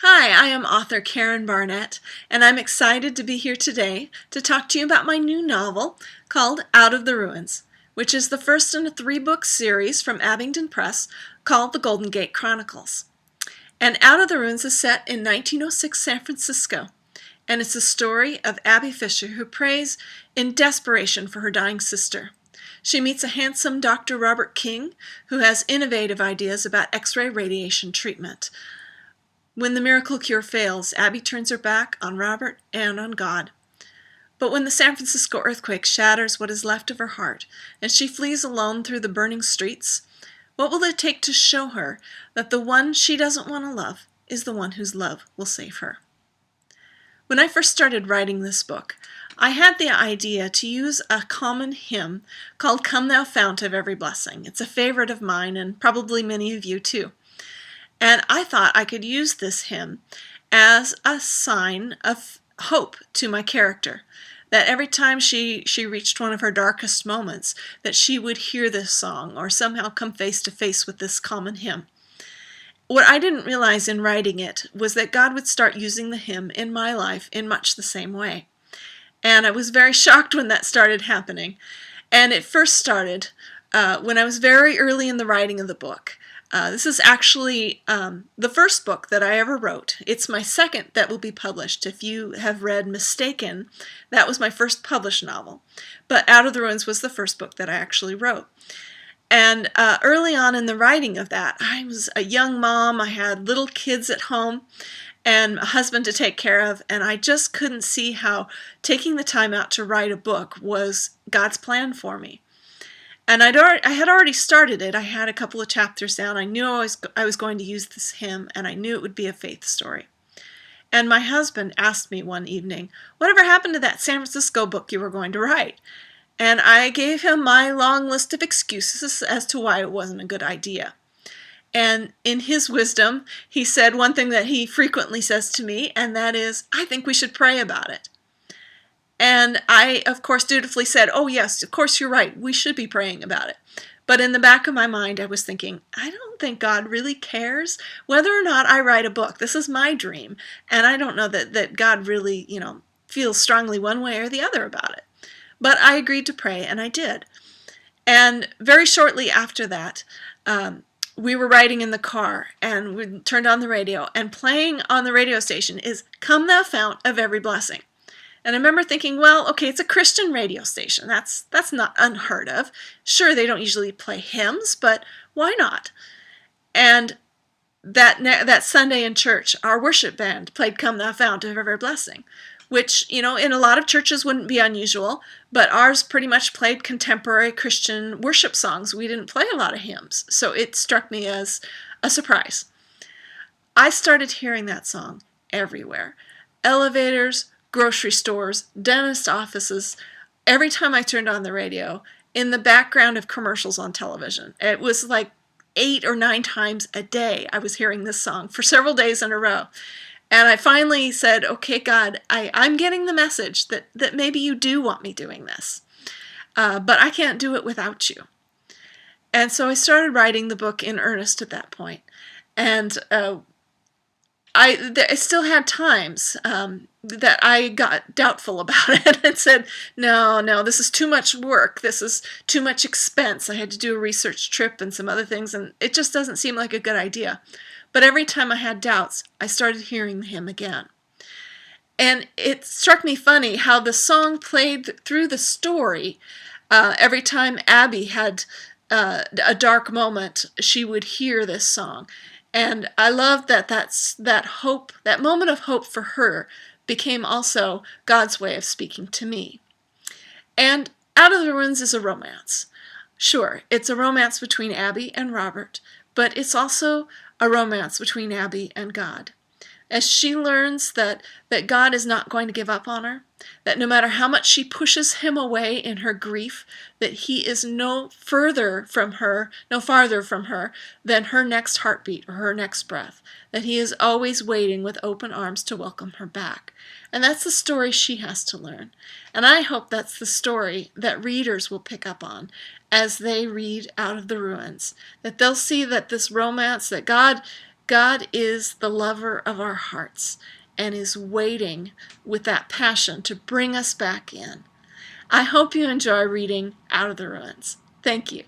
Hi, I am author Karen Barnett, and I'm excited to be here today to talk to you about my new novel called Out of the Ruins, which is the first in a three-book series from Abingdon Press called The Golden Gate Chronicles. And Out of the Ruins is set in 1906 San Francisco, and it's the story of Abby Fisher, who prays in desperation for her dying sister. She meets a handsome Dr. Robert King, who has innovative ideas about X-ray radiation treatment. When the miracle cure fails, Abby turns her back on Robert and on God. But when the San Francisco earthquake shatters what is left of her heart, and she flees alone through the burning streets, what will it take to show her that the one she doesn't want to love is the one whose love will save her? When I first started writing this book, I had the idea to use a common hymn called Come Thou Fount of Every Blessing. It's a favorite of mine and probably many of you too. And I thought I could use this hymn as a sign of hope to my character, that every time she reached one of her darkest moments, that she would hear this song or somehow come face to face with this common hymn. What I didn't realize in writing it was that God would start using the hymn in my life in much the same way. And I was very shocked when that started happening. And it first started when I was very early in the writing of the book. This is actually the first book that I ever wrote. It's my second that will be published. If you have read Mistaken, that was my first published novel. But Out of the Ruins was the first book that I actually wrote. And early on in the writing of that, I was a young mom. I had little kids at home and a husband to take care of, and I just couldn't see how taking the time out to write a book was God's plan for me. And I had already started it. I had a couple of chapters down. I knew I was going to use this hymn, and I knew it would be a faith story. And my husband asked me one evening, whatever happened to that San Francisco book you were going to write? And I gave him my long list of excuses as to why it wasn't a good idea. And in his wisdom, he said one thing that he frequently says to me, and that is, I think we should pray about it. And I, of course, dutifully said, oh yes, of course you're right, we should be praying about it. But in the back of my mind, I was thinking, I don't think God really cares whether or not I write a book. This is my dream, and I don't know that God really, feels strongly one way or the other about it. But I agreed to pray, and I did. And very shortly after that, we were riding in the car, and we turned on the radio, and playing on the radio station is Come Thou Fount of Every Blessing. And I remember thinking, well, okay, it's a Christian radio station. That's not unheard of. Sure, they don't usually play hymns, but why not? And that Sunday in church, our worship band played Come Thou Fount of Every Blessing, which, in a lot of churches wouldn't be unusual, but ours pretty much played contemporary Christian worship songs. We didn't play a lot of hymns, so it struck me as a surprise. I started hearing that song everywhere. Elevators, grocery stores, dentist offices, every time I turned on the radio, in the background of commercials on television. It was like 8 or 9 times a day I was hearing this song for several days in a row. And I finally said, okay, God, I'm getting the message that maybe you do want me doing this, but I can't do it without you. And so I started writing the book in earnest at that point. And I still had times that I got doubtful about it and said, no, this is too much work. This is too much expense. I had to do a research trip and some other things, and it just doesn't seem like a good idea. But every time I had doubts, I started hearing the hymn again. And it struck me funny how the song played through the story. Every time Abby had a dark moment, she would hear this song. And I love that hope, that moment of hope for her became also God's way of speaking to me. And Out of the Ruins is a romance. Sure, it's a romance between Abby and Robert, but it's also a romance between Abby and God. As she learns that God is not going to give up on her, that no matter how much she pushes him away in her grief, that he is no farther from her than her next heartbeat or her next breath, that he is always waiting with open arms to welcome her back. And that's the story she has to learn. And I hope that's the story that readers will pick up on as they read Out of the Ruins, that they'll see that this romance, that God God is the lover of our hearts and is waiting with that passion to bring us back in. I hope you enjoy reading Out of the Ruins. Thank you.